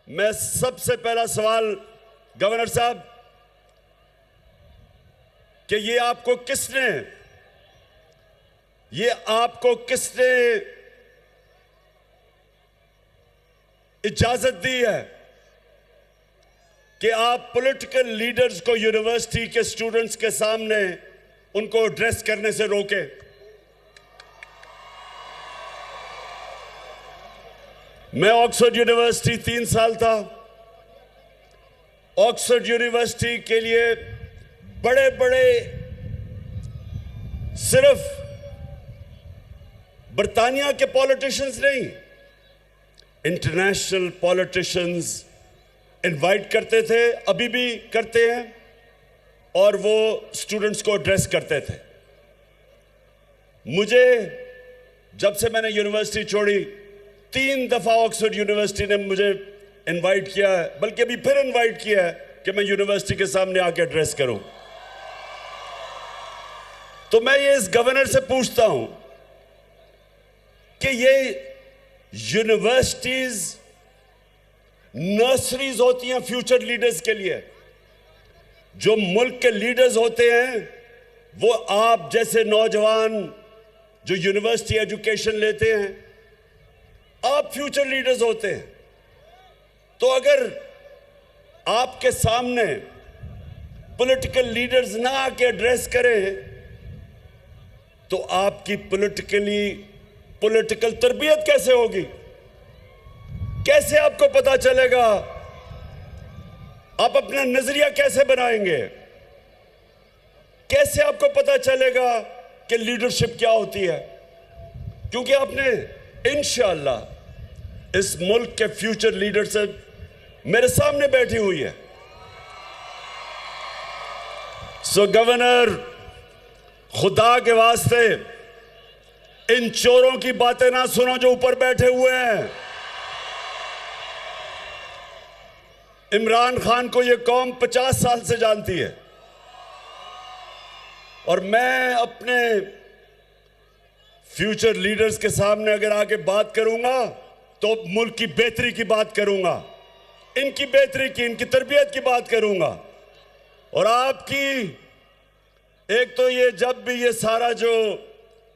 मैं सबसे पहला सवाल गवर्नर साहब कि ये आपको किसने इजाजत दी है कि आप पॉलिटिकल लीडर्स को यूनिवर्सिटी के स्टूडेंट्स के सामने उनको एड्रेस करने से रोके? मैं ऑक्सफोर्ड यूनिवर्सिटी 3 साल था। ऑक्सफोर्ड यूनिवर्सिटी के लिए बड़े बड़े सिर्फ बर्तानिया के पॉलिटिशियंस नहीं, इंटरनेशनल पॉलिटिशियंस इनवाइट करते थे, अभी भी करते हैं, और वो स्टूडेंट्स को एड्रेस करते थे। मुझे जब से मैंने यूनिवर्सिटी छोड़ी 3 दफा ऑक्सफोर्ड यूनिवर्सिटी ने मुझे इनवाइट किया है, बल्कि अभी फिर इनवाइट किया है कि मैं यूनिवर्सिटी के सामने आके एड्रेस करूं। तो मैं ये इस गवर्नर से पूछता हूं कि ये यूनिवर्सिटीज नर्सरीज होती हैं फ्यूचर लीडर्स के लिए। जो मुल्क के लीडर्स होते हैं वो आप जैसे नौजवान जो यूनिवर्सिटी एजुकेशन लेते हैं, आप फ्यूचर लीडर्स होते हैं। तो अगर आपके सामने पॉलिटिकल लीडर्स ना आके एड्रेस करें तो आपकी पॉलिटिकल तरबियत कैसे होगी? कैसे आपको पता चलेगा? आप अपना नजरिया कैसे बनाएंगे? कैसे आपको पता चलेगा कि लीडरशिप क्या होती है? क्योंकि आपने इंशाअल्लाह इस मुल्क के फ्यूचर लीडरशिप मेरे सामने बैठी हुई है। सो गवर्नर, खुदा के वास्ते इन चोरों की बातें ना सुनो जो ऊपर बैठे हुए हैं। इमरान खान को यह कौम 50 साल से जानती है, और मैं अपने फ्यूचर लीडर्स के सामने अगर आके बात करूंगा तो मुल्क की बेहतरी की बात करूंगा, इनकी बेहतरी की, इनकी तरबियत की बात करूंगा। और आपकी एक तो ये जब भी ये सारा जो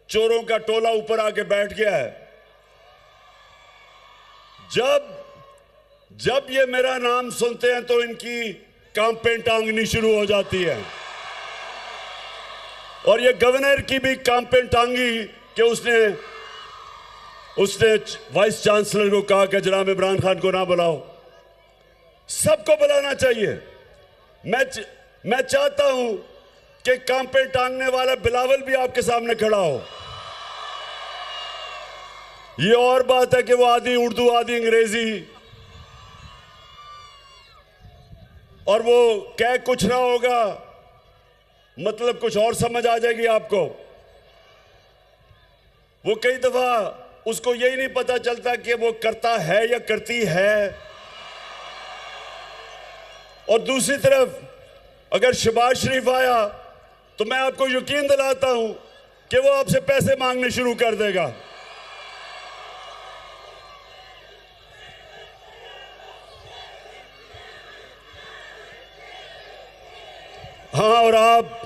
चोरों का टोला ऊपर आके बैठ गया है, जब ये मेरा नाम सुनते हैं तो इनकी कांपें टांगनी शुरू हो जाती है। और ये गवर्नर की भी कांपें टांगी कि उसने वाइस चांसलर को कहा कि जनाब इमरान खान को ना बुलाओ। सबको बुलाना चाहिए। मैं चाहता हूं कि कांपें टांगने वाला बिलावल भी आपके सामने खड़ा हो। ये और बात है कि वो आधी उर्दू आधी अंग्रेजी, और वो कह कुछ ना होगा, मतलब कुछ और समझ आ जाएगी आपको। वो कई दफा उसको यही नहीं पता चलता कि वो करता है या करती है। और दूसरी तरफ अगर शहबाज शरीफ आया तो मैं आपको यकीन दिलाता हूं कि वो आपसे पैसे मांगने शुरू कर देगा। हाँ, और आप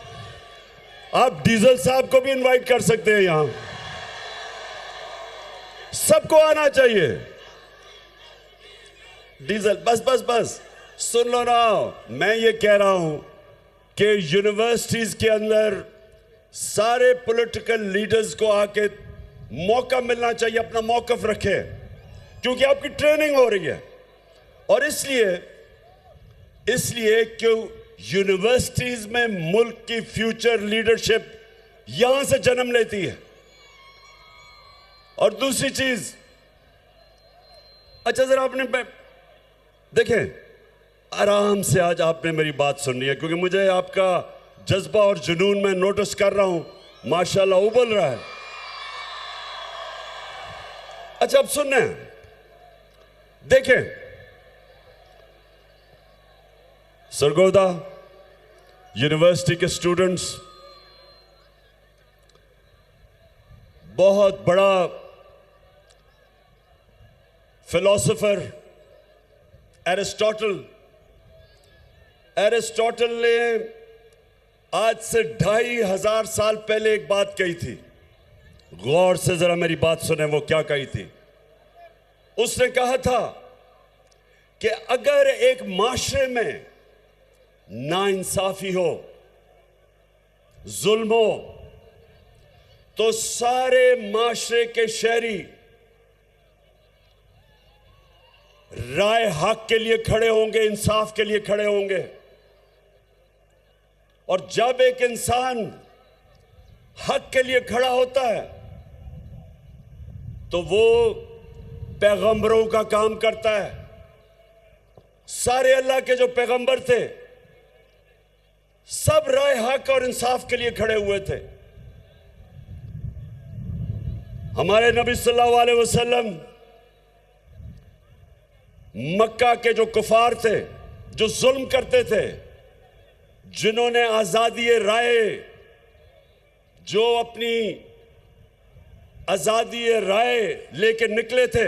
डीजल साहब को भी इनवाइट कर सकते हैं। यहां सबको आना चाहिए। डीजल, बस सुन लो ना, मैं ये कह रहा हूं कि यूनिवर्सिटीज के अंदर सारे पॉलिटिकल लीडर्स को आके मौका मिलना चाहिए, अपना मौकफ रखे, क्योंकि आपकी ट्रेनिंग हो रही है। और इसलिए क्यों यूनिवर्सिटीज में मुल्क की फ्यूचर लीडरशिप यहां से जन्म लेती है। और दूसरी चीज, अच्छा जरा आपने देखें, आराम से आज आपने मेरी बात सुननी है, क्योंकि मुझे आपका जज्बा और जुनून मैं नोटिस कर रहा हूं, माशाल्लाह उबल रहा है। अच्छा अब सुनना है, देखें सरगोदा यूनिवर्सिटी के स्टूडेंट्स बहुत बड़ा फिलोसोफर एरिस्टोटल ने आज से 2500 साल पहले एक बात कही थी। गौर से जरा मेरी बात सुने, वो क्या कही थी। उसने कहा था कि अगर एक माशरे में नाइंसाफी हो, जुल्म हो, तो सारे माशरे के शहरी राय हक के लिए खड़े होंगे, इंसाफ के लिए खड़े होंगे। और जब एक इंसान हक के लिए खड़ा होता है तो वो पैगंबरों का काम करता है। सारे अल्लाह के जो पैगंबर थे सब राय हक और इंसाफ के लिए खड़े हुए थे। हमारे नबी सल्लल्लाहु अलैहि वसल्लम मक्का के जो कुफार थे, जो जुल्म करते थे, जिन्होंने आजादी राय, जो अपनी आजादी राय लेके निकले थे,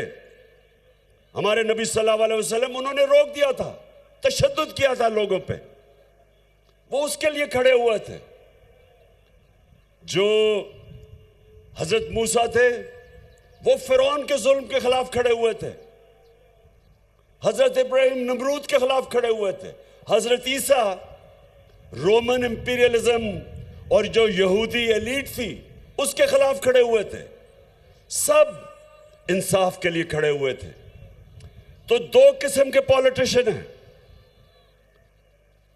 हमारे नबी सल्लल्लाहु अलैहि वसल्लम उन्होंने रोक दिया था, तशद्दुद किया था लोगों पे। वो उसके लिए खड़े हुए थे। जो हजरत मूसा थे वो फिरौन के जुल्म के खिलाफ खड़े हुए थे। हजरत इब्राहिम नमरूद के खिलाफ खड़े हुए थे। हजरत ईसा रोमन इंपीरियलिज्म और जो यहूदी एलीट थी उसके खिलाफ खड़े हुए थे। सब इंसाफ के लिए खड़े हुए थे। तो दो किस्म के पॉलिटिशियन हैं।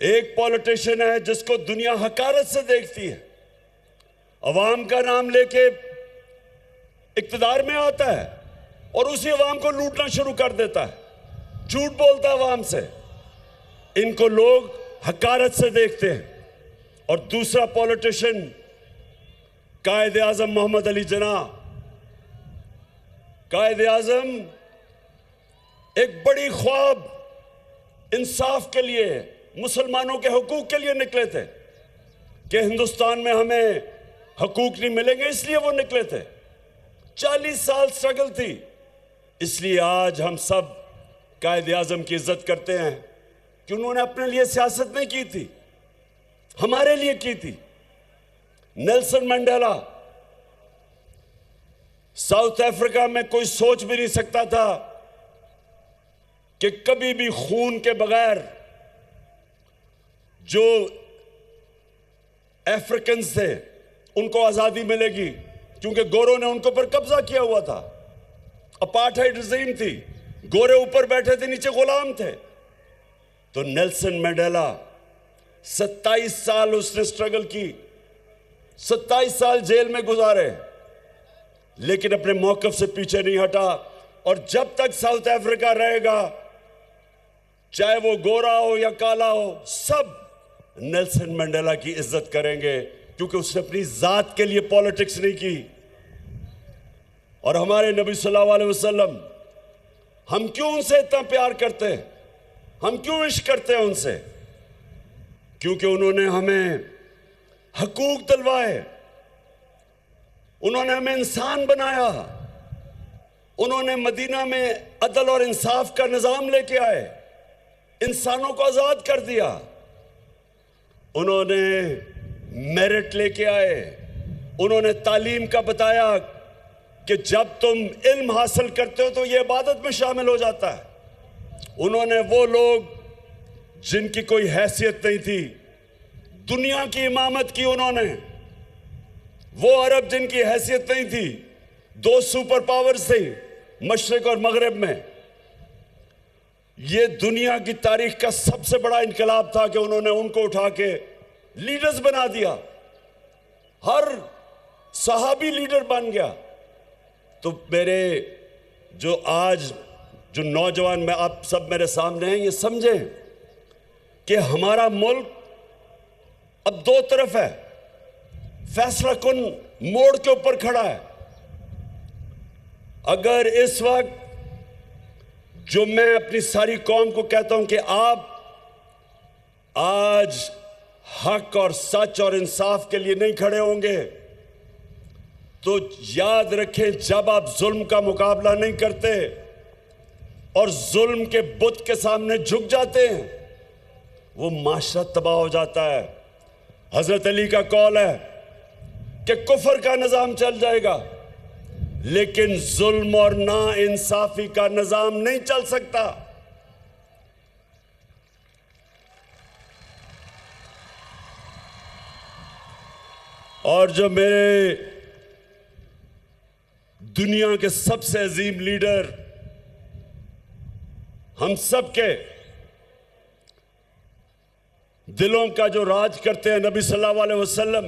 एक पॉलिटिशियन है जिसको दुनिया हकारत से देखती है, अवाम का नाम लेके इक्तदार में आता है और उसी अवाम को लूटना शुरू कर देता है, झूठ बोलता है अवाम से। इनको लोग हकारत से देखते हैं। और दूसरा पॉलिटिशियन कायदे आजम मोहम्मद अली जिन्ना। कायदे आजम एक बड़ी ख्वाब इंसाफ के लिए, मुसलमानों के हुकूक के लिए निकले थे कि हिंदुस्तान में हमें हुकूक नहीं मिलेंगे, इसलिए वो निकले थे। 40 साल स्ट्रगल थी। इसलिए आज हम सब कायदे आजम की इज्जत करते हैं कि उन्होंने अपने लिए सियासत नहीं की थी, हमारे लिए की थी। नेल्सन मंडेला, साउथ अफ्रीका में कोई सोच भी नहीं सकता था कि कभी भी खून के बगैर जो अफ्रीकन थे उनको आजादी मिलेगी, क्योंकि गोरों ने उनके ऊपर कब्जा किया हुआ था। अपार्थाइड रिजीम थी, गोरे ऊपर बैठे थे, नीचे गुलाम थे। तो नेल्सन मंडेला 27 साल उसने स्ट्रगल की, 27 साल जेल में गुजारे, लेकिन अपने मौकफ से पीछे नहीं हटा। और जब तक साउथ अफ्रीका रहेगा, चाहे वो गोरा हो या काला हो, सब नेल्सन मंडेला की इज्जत करेंगे, क्योंकि उसने अपनी जात के लिए पॉलिटिक्स नहीं की। और हमारे नबी सल्लल्लाहु अलैहि वसल्लम, हम क्यों उनसे इतना प्यार करते हैं, हम क्यों इश्क करते हैं उनसे? क्योंकि उन्होंने हमें हकूक दिलवाए, उन्होंने हमें इंसान बनाया, उन्होंने मदीना में अदल और इंसाफ का निजाम लेके आए, इंसानों को आजाद कर दिया। उन्होंने मेरिट लेके आए, उन्होंने तालीम का बताया कि जब तुम इल्म हासिल करते हो तो ये इबादत में शामिल हो जाता है। उन्होंने वो लोग जिनकी कोई हैसियत नहीं थी, दुनिया की इमामत की। उन्होंने वो अरब जिनकी हैसियत नहीं थी, दो सुपर पावर्स थी मशरिक और मगरिब में। ये दुनिया की तारीख का सबसे बड़ा इनकलाब था कि उन्होंने उनको उठा के लीडर्स बना दिया। हर सहाबी लीडर बन गया। तो मेरे जो आज जो नौजवान में आप सब मेरे सामने हैं, ये समझें कि हमारा मुल्क अब दो तरफ है, फैसला कुन मोड़ के ऊपर खड़ा है। अगर इस वक्त जो मैं अपनी सारी कौम को कहता हूं कि आप आज हक और सच और इंसाफ के लिए नहीं खड़े होंगे, तो याद रखें, जब आप जुल्म का मुकाबला नहीं करते और जुल्म के बुत के सामने झुक जाते हैं, वो माशरा तबाह हो जाता है। हजरत अली का कौल है कि कुफर का निजाम चल जाएगा, लेकिन जुल्म और ना इंसाफी का निजाम नहीं चल सकता। और जो मेरे दुनिया के सबसे अजीम लीडर, हम सब के दिलों का जो राज करते हैं, नबी सल्लल्लाहु अलैहि वसल्लम,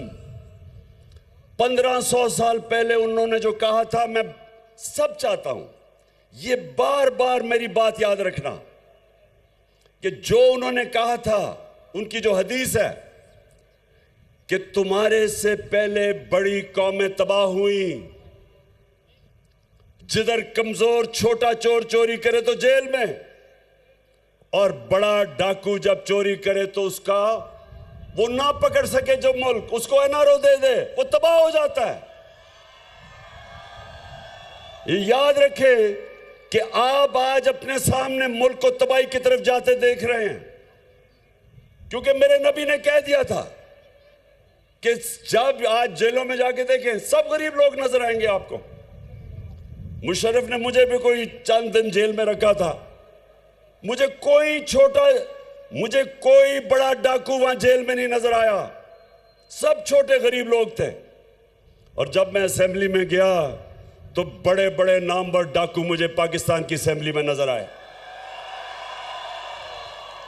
1500 साल पहले उन्होंने जो कहा था, मैं सब चाहता हूं ये बार बार मेरी बात याद रखना कि जो उन्होंने कहा था, उनकी जो हदीस है कि तुम्हारे से पहले बड़ी कौमें तबाह हुई, जिधर कमजोर छोटा चोर चोरी करे तो जेल में, और बड़ा डाकू जब चोरी करे तो उसका वो ना पकड़ सके जो मुल्क, उसको एनआरओ दे दे, वो तबाह हो जाता है। ये याद रखें कि आप आज अपने सामने मुल्क को तबाही की तरफ जाते देख रहे हैं, क्योंकि मेरे नबी ने कह दिया था कि जब आज जेलों में जाके देखें, सब गरीब लोग नजर आएंगे आपको। मुशर्रफ ने मुझे भी कोई चंद दिन जेल में रखा था, मुझे कोई बड़ा डाकू वहां जेल में नहीं नजर आया, सब छोटे गरीब लोग थे। और जब मैं असेंबली में गया तो बड़े बड़े नामवर डाकू मुझे पाकिस्तान की असेंबली में नजर आए।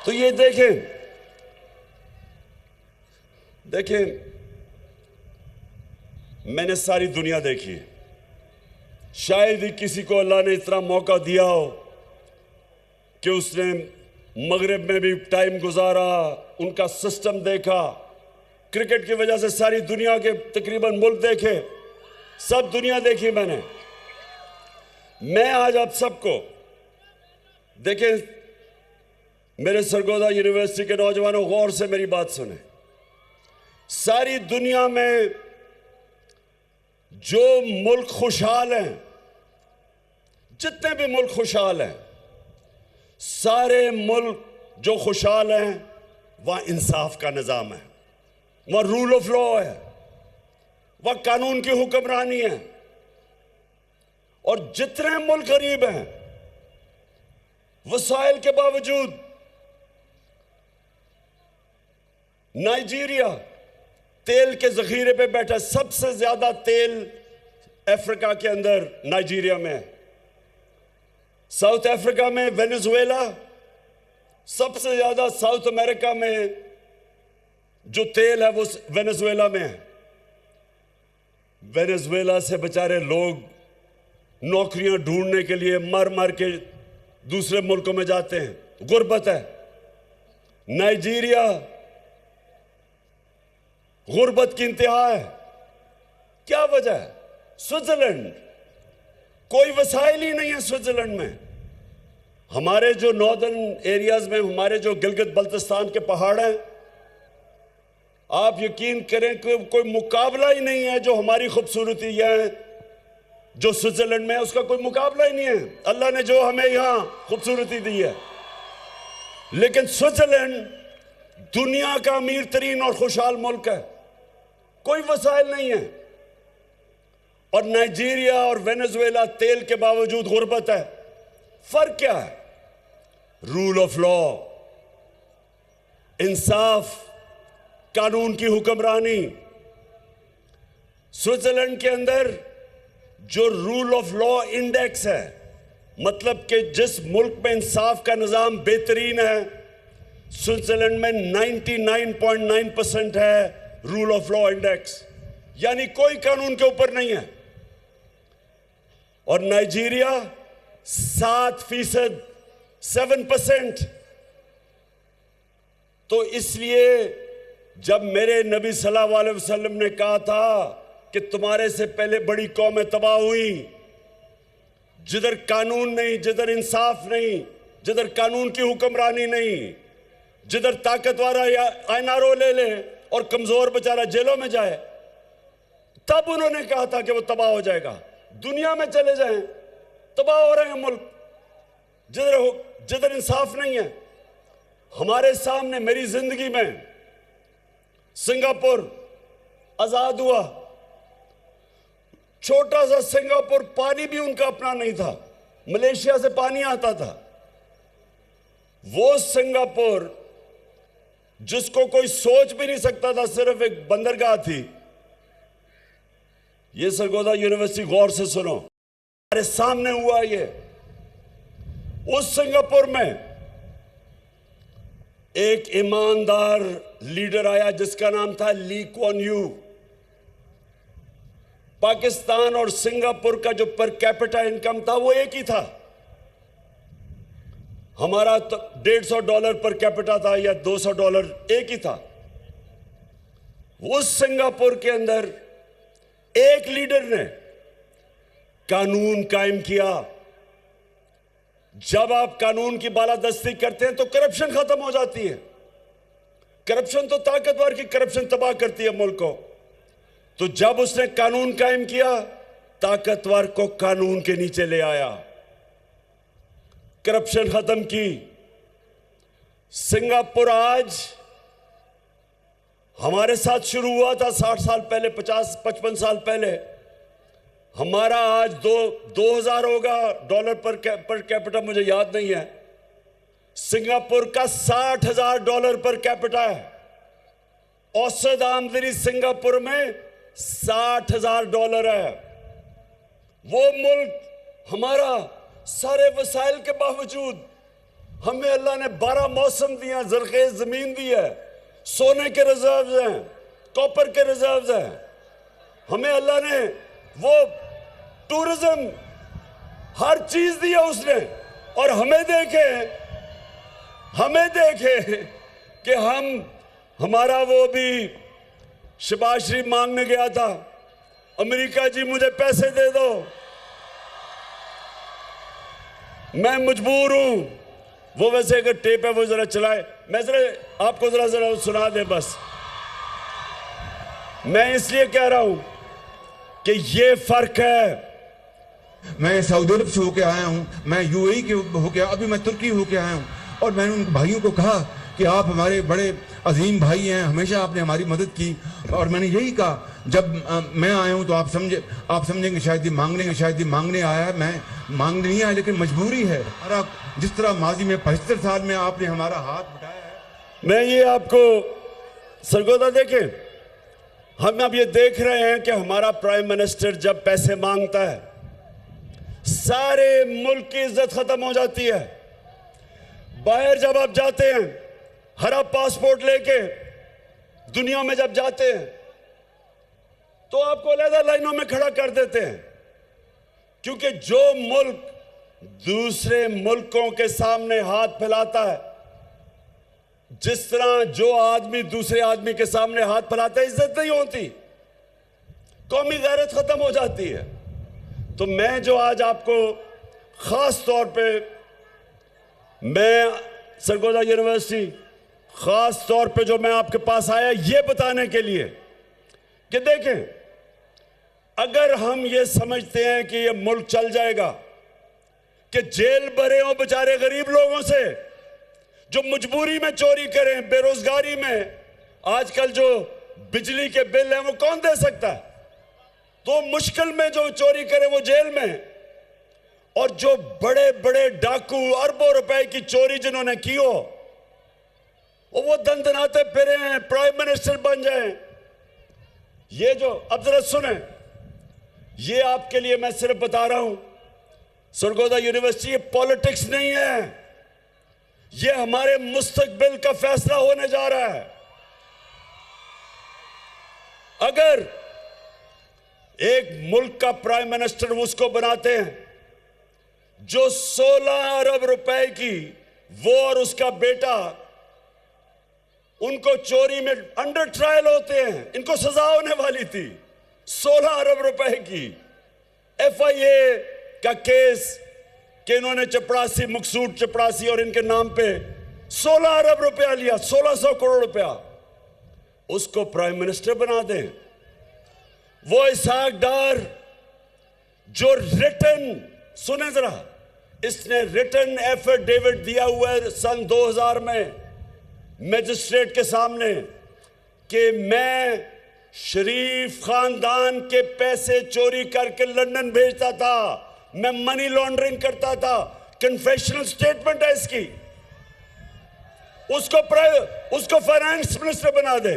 तो ये देखें, मैंने सारी दुनिया देखी है, शायद ही किसी को अल्लाह ने इतना मौका दिया हो कि उसने मगरिब में भी टाइम गुजारा, उनका सिस्टम देखा। क्रिकेट की वजह से सारी दुनिया के तकरीबन मुल्क देखे, सब दुनिया देखी मैंने। मैं आज आप सबको देखें, मेरे सरगोदा यूनिवर्सिटी के नौजवानों, गौर से मेरी बात सुने। सारी दुनिया में जो मुल्क खुशहाल हैं, जितने भी मुल्क खुशहाल हैं, सारे मुल्क जो खुशहाल हैं वहां इंसाफ का निजाम है, वहां रूल ऑफ लॉ है, वहां कानून की हुक्मरानी है। और जितने मुल्क गरीब हैं, वसाइल के बावजूद, नाइजीरिया तेल के जखीरे पे बैठा, सबसे ज्यादा तेल अफ्रीका के अंदर नाइजीरिया में है। साउथ अफ्रीका में वेनेजुएला, सबसे ज्यादा साउथ अमेरिका में जो तेल है वो वेनेजुएला में है। वेनेजुएला से बेचारे लोग नौकरियां ढूंढने के लिए मर मर के दूसरे मुल्कों में जाते हैं, गुर्बत है। नाइजीरिया गुर्बत की इंतहा है, क्या वजह है? स्विट्जरलैंड, कोई वसाइल ही नहीं है स्विट्जरलैंड में। हमारे जो नॉर्दर्न एरियाज में, हमारे जो गिलगित बल्तिस्तान के पहाड़ हैं, आप यकीन करें कि कोई मुकाबला ही नहीं है। जो हमारी खूबसूरती है, जो स्विट्जरलैंड में है, उसका कोई मुकाबला ही नहीं है। अल्लाह ने जो हमें यहां खूबसूरती दी है, लेकिन स्विट्जरलैंड दुनिया का अमीर तरीन और खुशहाल मुल्क है, कोई वसाइल नहीं है। और नाइजीरिया और वेनेजुएला तेल के बावजूद गुर्बत है। फर्क क्या है? रूल ऑफ लॉ, इंसाफ, कानून की हुक्मरानी। स्विट्जरलैंड के अंदर जो रूल ऑफ लॉ इंडेक्स है, मतलब कि जिस मुल्क में इंसाफ का निजाम बेहतरीन है, स्विट्जरलैंड में 99.9% है रूल ऑफ लॉ इंडेक्स, यानी कोई कानून के ऊपर नहीं है। और नाइजीरिया 7%, 7%। तो इसलिए जब मेरे नबी सल्लल्लाहु अलैहि वसल्लम ने कहा था कि तुम्हारे से पहले बड़ी कौमें तबाह हुई, जिधर कानून नहीं, जिधर इंसाफ नहीं, जिधर कानून की हुक्मरानी नहीं, जिधर ताकतवारा या एनआरओ ले ले और कमजोर बेचारा जेलों में जाए, तब उन्होंने कहा था कि वो तबाह हो जाएगा। दुनिया में चले जाएं, तबाह हो रहे हैं मुल्क। जिधर इंसाफ नहीं है। हमारे सामने मेरी जिंदगी में सिंगापुर आजाद हुआ, छोटा सा सिंगापुर, पानी भी उनका अपना नहीं था, मलेशिया से पानी आता था। वो सिंगापुर जिसको कोई सोच भी नहीं सकता था, सिर्फ एक बंदरगाह थी। ये सरगोदा यूनिवर्सिटी गौर से सुनो, हमारे सामने हुआ ये। उस सिंगापुर में एक ईमानदार लीडर आया जिसका नाम था ली कुआन यू। पाकिस्तान और सिंगापुर का जो पर कैपिटा इनकम था वो एक ही था। हमारा तो $150 पर कैपिटा था या $200 एक ही था। उस सिंगापुर के अंदर एक लीडर ने कानून कायम किया। जब आप कानून की बालादस्ती करते हैं तो करप्शन खत्म हो जाती है। करप्शन तो ताकतवर की करप्शन तबाह करती है मुल्क को। तो जब उसने कानून कायम किया, ताकतवर को कानून के नीचे ले आया, करप्शन खत्म की। सिंगापुर आज हमारे साथ शुरू हुआ था 60 साल पहले, 50-55 साल पहले। हमारा आज 2000 होगा डॉलर पर कैपिटा, मुझे याद नहीं है। सिंगापुर का $60,000 पर कैपिटा है। औसत आमदनी सिंगापुर में $60,000 है। वो मुल्क हमारा सारे वसाइल के बावजूद, हमें अल्लाह ने 12 मौसम दिया, जरखेज जमीन दी है, सोने के रिजर्व्स हैं, कॉपर के रिजर्व्स हैं। हमें अल्लाह ने वो टूरिज्म, हर चीज दी है उसने। और हमें देखे कि हमारा वो भी शहबाज शरीफ मांगने गया था, अमेरिका जी मुझे पैसे दे दो, मैं मजबूर हूं। वो वैसे अगर टेप है वो जरा चलाए, मैं जरा आपको जरा सुना दे बस। मैं इसलिए कह रहा हूं कि ये फर्क है। मैं सऊदी अरब से होके आया हूँ, मैं यूएई के होके, अभी मैं तुर्की होके आया हूँ। और मैंने उन भाइयों को कहा कि आप हमारे बड़े अजीम भाई हैं, हमेशा आपने हमारी मदद की। और मैंने यही कहा, जब मैं आया हूँ तो आप समझेंगे शायद ये मांगने आया है। मैं मांगने नहीं आया, लेकिन मजबूरी है। जिस तरह माजी में 75 साल में आपने हमारा हाथ बटाया है। मैं ये आपको सरगोदा देखें, हम अब ये देख रहे हैं कि हमारा प्राइम मिनिस्टर जब पैसे मांगता है, सारे मुल्क की इज्जत खत्म हो जाती है। बाहर जब आप जाते हैं, हरा पासपोर्ट लेके दुनिया में जब जाते हैं, तो आपको अलग लाइनों में खड़ा कर देते हैं। क्योंकि जो मुल्क दूसरे मुल्कों के सामने हाथ फैलाता है, जिस तरह जो आदमी दूसरे आदमी के सामने हाथ फैलाता है, इज्जत नहीं होती, कौमी गैरत खत्म हो जाती है। तो मैं जो आज आपको खास तौर पे, मैं सरगोदा यूनिवर्सिटी खास तौर पे जो मैं आपके पास आया ये बताने के लिए कि देखें, अगर हम ये समझते हैं कि ये मुल्क चल जाएगा, कि जेल भरे हो बेचारे गरीब लोगों से जो मजबूरी में चोरी करें, बेरोजगारी में, आजकल जो बिजली के बिल हैं वो कौन दे सकता है? तो मुश्किल में जो चोरी करे वो जेल में। और जो बड़े बड़े डाकू अरबों रुपए की चोरी जिन्होंने की हो, वो दंदनाते फिरे हैं, प्राइम मिनिस्टर बन जाएं। ये जो, अब जरा सुने, ये आपके लिए मैं सिर्फ बता रहा हूं, सरगोदा यूनिवर्सिटी ये पॉलिटिक्स नहीं है, ये हमारे मुस्तकबिल का फैसला होने जा रहा है। अगर एक मुल्क का प्राइम मिनिस्टर उसको बनाते हैं जो 16 अरब रुपए की, वो और उसका बेटा, उनको चोरी में अंडर ट्रायल होते हैं, इनको सजा होने वाली थी, 16 अरब रुपए की FIA का केस कि इन्होंने चपरासी, मकसूद चपरासी और इनके नाम पे 16 अरब रुपया लिया, 1600 करोड़ रुपया, उसको प्राइम मिनिस्टर बना दें। वो इसहाक डार जो रिटर्न, सुने जरा, इसने रिटन एफिडेविट दिया हुआ है सन 2000 में मजिस्ट्रेट के सामने कि मैं शरीफ खानदान के पैसे चोरी करके लंदन भेजता था, मैं मनी लॉन्ड्रिंग करता था। कन्फेशनल स्टेटमेंट है इसकी। उसको फाइनेंस मिनिस्टर बना दे,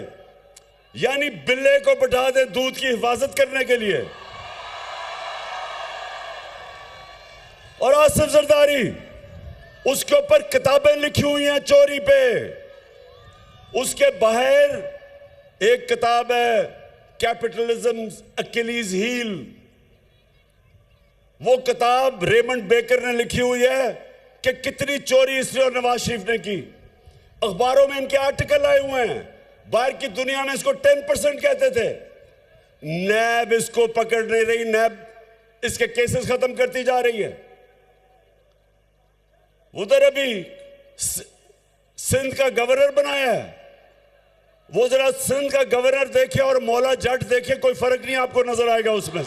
यानी बिल्ले को बैठा दे दूध की हिफाजत करने के लिए। और आसिफ जरदारी, उसके ऊपर किताबें लिखी हुई हैं चोरी पे। उसके बाहर एक किताब है कैपिटलिज्म अकिलीज हील, वो किताब रेमंड बेकर ने लिखी हुई है कि कितनी चोरी इसने और नवाज शरीफ ने की। अखबारों में इनके आर्टिकल आए हुए हैं। बाहर की दुनिया में इसको 10% कहते थे। नैब इसको पकड़ नहीं रही, नैब इसके केसेस खत्म करती जा रही है। उधर अभी सिंध का गवर्नर बनाया है, वो जरा सिंध का गवर्नर देखे और मौला जट देखे, कोई फर्क नहीं आपको नजर आएगा उसमें।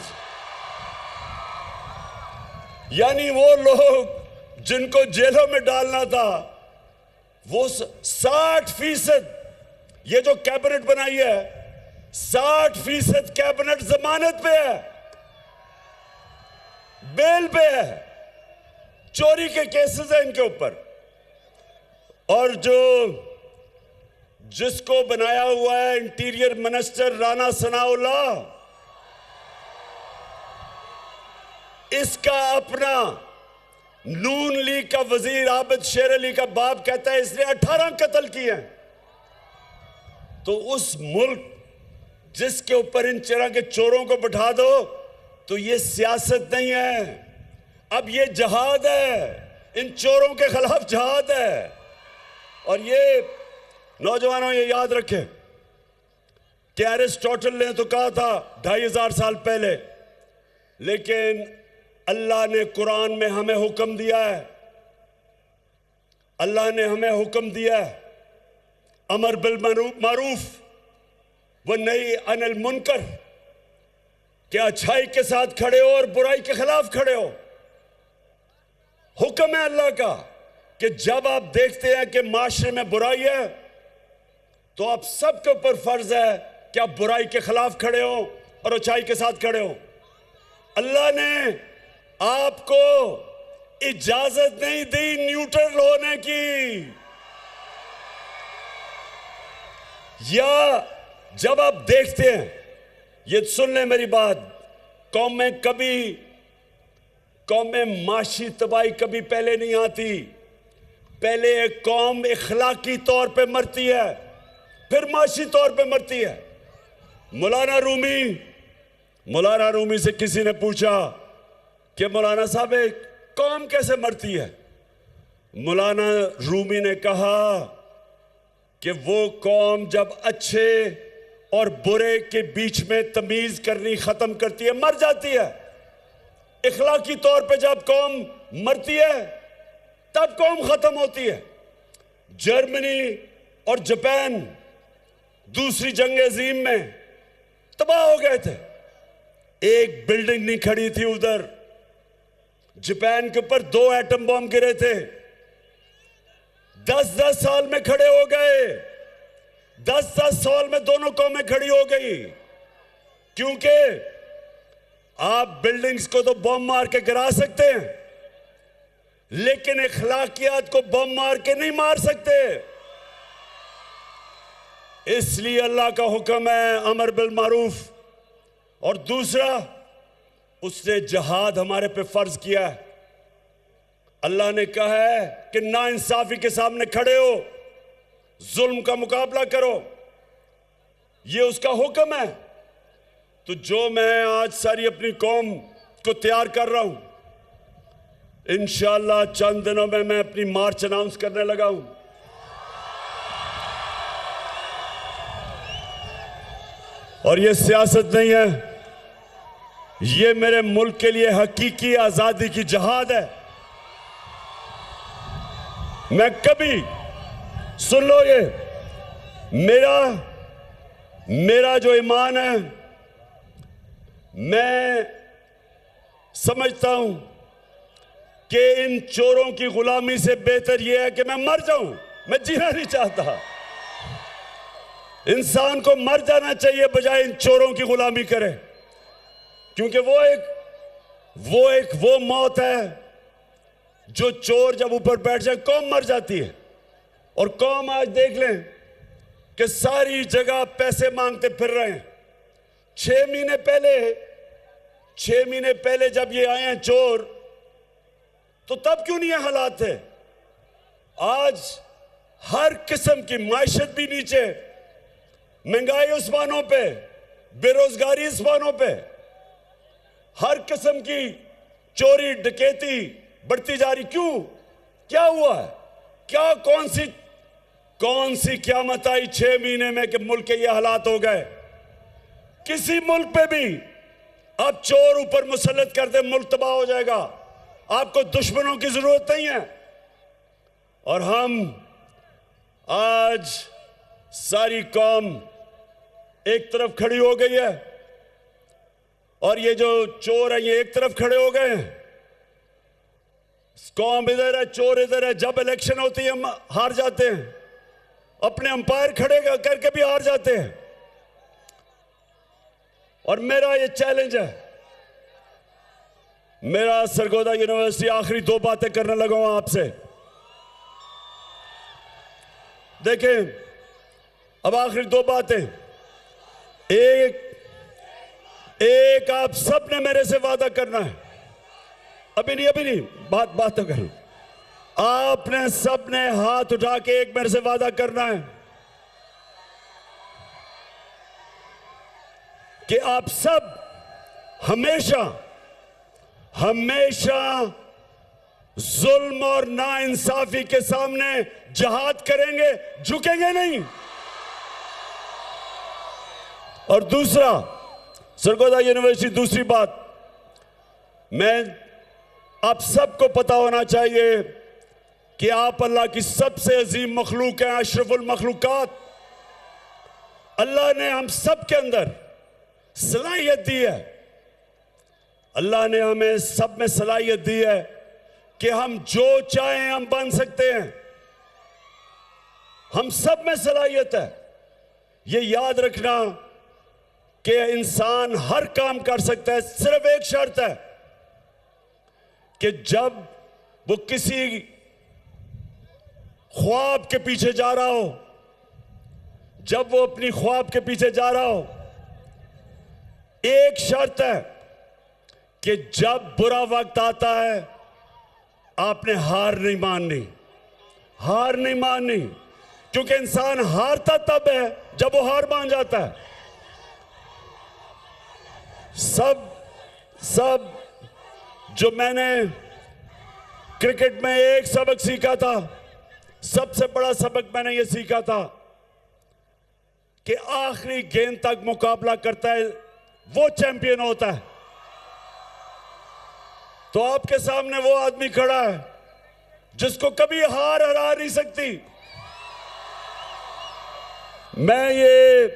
यानी वो लोग जिनको जेलों में डालना था, वो 60% ये जो कैबिनेट बनाई है, 60% कैबिनेट जमानत पे है, बेल पे है। चोरी के केसेस है इनके ऊपर। और जिसको बनाया हुआ है इंटीरियर मिनिस्टर राना सनाउल्लाह, इसका अपना नून लीग का वजीर आबिद शेर अली का बाप कहता है इसने 18 कत्ल किए हैं। तो उस मुल्क जिसके ऊपर इन तरह के चोरों को बैठा दो, तो ये सियासत नहीं है, अब ये जहाद है, इन चोरों के खिलाफ जहाद है। और ये नौजवानों ये याद रखें कि एरिस्टोटल ने तो कहा था 2500 साल पहले, लेकिन अल्लाह ने कुरान में हमें हुक्म दिया है, अल्लाह ने हमें हुक्म दिया है अमर बिल मारूफ व नही अनिल मुनकर, कि अच्छाई के साथ खड़े हो और बुराई के खिलाफ खड़े हो। हुक्म है अल्लाह का कि जब आप देखते हैं कि माशरे में बुराई है, तो आप सबके ऊपर फर्ज है कि आप बुराई के खिलाफ खड़े हो और अच्छाई के साथ खड़े हो। अल्लाह ने आपको इजाजत नहीं दी न्यूट्रल होने की, या जब आप देखते हैं, ये सुन लें मेरी बात, कौम में माशी तबाही कभी पहले नहीं आती। पहले एक कौम इखलाकी तौर पे मरती है, फिर माशी तौर पे मरती है। मौलाना रूमी से किसी ने पूछा कि मौलाना साहब एक कौम कैसे मरती है? मौलाना रूमी ने कहा कि वो कौम जब अच्छे और बुरे के बीच में तमीज करनी खत्म करती है, मर जाती है। इखलाकी तौर पे जब कौम मरती है, तब कौम खत्म होती है। जर्मनी और जापान दूसरी जंग अजीम में तबाह हो गए थे, एक बिल्डिंग नहीं खड़ी थी उधर। जापान के ऊपर 2 एटम बम गिरे थे, 10-10 साल में खड़े हो गए। 10-10 साल में दोनों कौमें खड़ी हो गई, क्योंकि आप बिल्डिंग्स को तो बम मार के गिरा सकते हैं, लेकिन इखलाकियात को बम मार के नहीं मार सकते। इसलिए अल्लाह का हुक्म है अमर बिल मारूफ, और दूसरा उसने जहाद हमारे पे फर्ज किया है। अल्लाह ने कहा है कि नाइंसाफी के सामने खड़े हो, जुल्म का मुकाबला करो, ये उसका हुक्म है। तो जो मैं आज सारी अपनी कौम को तैयार कर रहा हूं, इंशाअल्लाह चंद दिनों में मैं अपनी मार्च अनाउंस करने लगा हूं। और ये सियासत नहीं है, ये मेरे मुल्क के लिए हकीकी आजादी की जहाद है। मैं कभी, सुन लो, ये मेरा जो ईमान है, मैं समझता हूं कि इन चोरों की गुलामी से बेहतर यह है कि मैं मर जाऊं। मैं जीना नहीं चाहता। इंसान को मर जाना चाहिए बजाय इन चोरों की गुलामी करे, क्योंकि वो मौत है जो चोर जब ऊपर बैठ जाए कौम मर जाती है। और कौम आज देख लें कि सारी जगह पैसे मांगते फिर रहे हैं। 6 महीने पहले जब ये आए हैं चोर, तो तब क्यों नहीं ये हालात थे? आज हर किस्म की माइशत भी नीचे, महंगाई उस्मानों पे, बेरोजगारी उस्मानों पे, हर किस्म की चोरी डकैती बढ़ती जा रही। क्यों? क्या हुआ है? क्या कौन सी क़यामत आई 6 महीने में कि मुल्क के ये हालात हो गए? किसी मुल्क पे भी अब चोर ऊपर मुसल्लत कर दे, मुल्क तबाह हो जाएगा। आपको दुश्मनों की जरूरत नहीं है। और हम आज सारी कौम एक तरफ खड़ी हो गई है और ये जो चोर है ये एक तरफ खड़े हो गए हैं। कौम इधर है, चोर इधर है। जब इलेक्शन होती है हम हार जाते हैं, अपने अंपायर खड़े करके भी हार जाते हैं। और मेरा ये चैलेंज है, मेरा सरगोदा यूनिवर्सिटी आखिरी 2 बातें करने लगा हूं आपसे। देखें, अब आखिरी 2 बातें। एक आप सब ने मेरे से वादा करना है। अभी नहीं, बात तो करूं। आपने सब ने हाथ उठा के एक मेरे से वादा करना है कि आप सब हमेशा जुल्म और नाइंसाफी के सामने जिहाद करेंगे, झुकेंगे नहीं। और दूसरा, सरगोदा यूनिवर्सिटी, दूसरी बात, मैं आप सबको पता होना चाहिए कि आप अल्लाह की सबसे अजीम मखलूक हैं, अशरफुल मखलूकात। अल्लाह ने हम सब के अंदर सलाहियत दी है। अल्लाह ने हमें सब में सलाहियत दी है कि हम जो चाहें हम बन सकते हैं। हम सब में सलाहियत है। ये याद रखना कि इंसान हर काम कर सकता है, सिर्फ एक शर्त है कि जब वो किसी ख्वाब के पीछे जा रहा हो, जब वो अपनी ख्वाब के पीछे जा रहा हो, एक शर्त है कि जब बुरा वक्त आता है आपने हार नहीं माननी, क्योंकि इंसान हारता तब है जब वो हार मान जाता है। सब जो मैंने क्रिकेट में एक सबक सीखा था, सबसे बड़ा सबक मैंने ये सीखा था कि आखिरी गेंद तक मुकाबला करता है वो चैंपियन होता है। तो आपके सामने वो आदमी खड़ा है जिसको कभी हार हरा नहीं सकती। मैं ये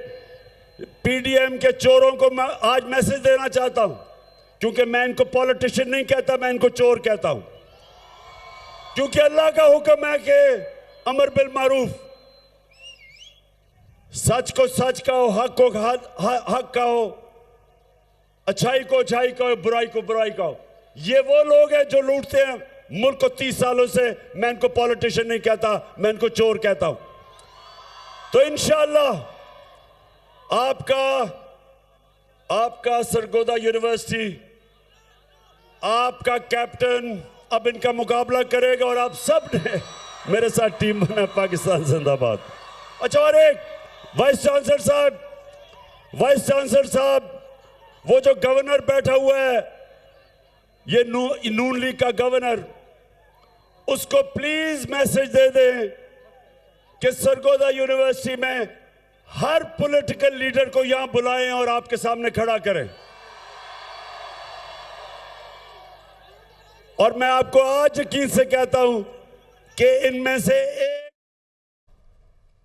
पीडीएम के चोरों को मैं आज मैसेज देना चाहता हूं, क्योंकि मैं इनको पॉलिटिशियन नहीं कहता, मैं इनको चोर कहता हूं। क्योंकि अल्लाह का हुक्म है कि अमर बिल मारूफ, सच को सच कहो, हक को हक कहो, अच्छाई को अच्छाई कहो, बुराई को बुराई कहो। ये वो लोग हैं जो लूटते हैं मुल्क को 30 सालों से। मैं इनको पॉलिटिशियन नहीं कहता, मैं इनको चोर कहता हूं। तो इंशाअल्लाह आपका सरगोदा यूनिवर्सिटी, आपका कैप्टन अब इनका मुकाबला करेगा और आप सब ने मेरे साथ टीम बना पाकिस्तान जिंदाबाद। अच्छा, और एक वाइस चांसलर साहब, वो जो गवर्नर बैठा हुआ है, ये नून लीग का गवर्नर, उसको प्लीज मैसेज दे दें कि सरगोदा यूनिवर्सिटी में हर पॉलिटिकल लीडर को यहां बुलाएं और आपके सामने खड़ा करें। और मैं आपको आज यकीन से कहता हूं कि इनमें से